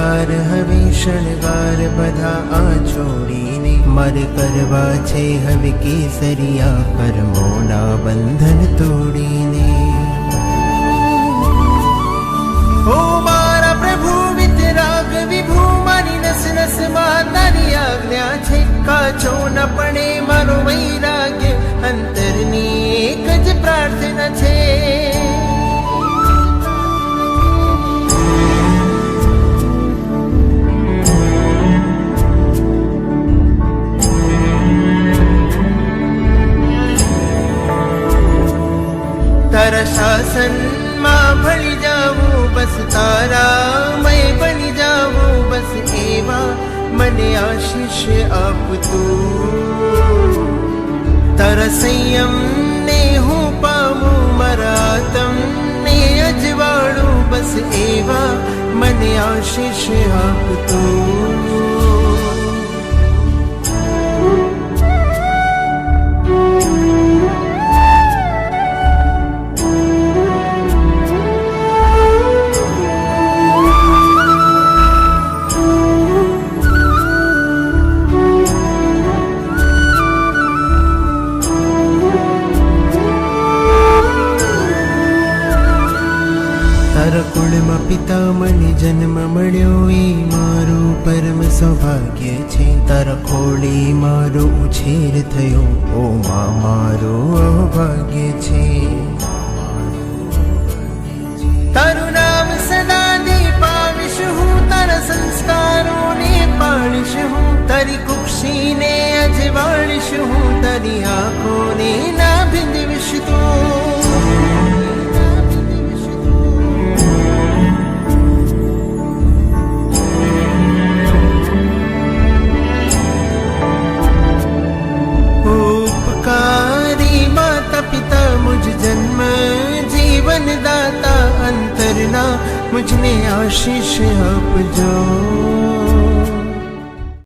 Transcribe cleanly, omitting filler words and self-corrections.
શણગાર હવે શણગાર બધા આ છોડીને મારે કરવા છે હવે કેસરિયા કર્મોના બંધન તોડીને. ઓ મારા પ્રભુ વિતરાગ વિભુ મારી નસ નસ માં તારી આજ્ઞા છે. કાચો ન પડે મારો વૈરાગ્ય અંતરની એક જ પ્રાર્થના છે. તારા શાસનમાં ભળી જાવું બસ તારા મય બની જાવું બસ એવા મને આશીષ આપતું. તારા સંયમ ને હું પામું મારા તમને અજવાળું બસ એવા મને આશીષ આપતું. તારા કુળમાં પિતા મને જન્મ મળ્યો એ મારું પરમ સૌભાગ્ય છે. તારા ખોળે મારો ઉછેર થયો ઓ માં મારું અભાગ્ય છે. તારું નામ સદા દીપાવીશ હું તારા સંસ્કારોને પાળીશ હું તારી કુક્ષીને અજવાળીશ હું તારી આંખોને ના ભીંજવીશ તું. जन्म जीवन दाता अंतरना मुझने आशीष आपजो.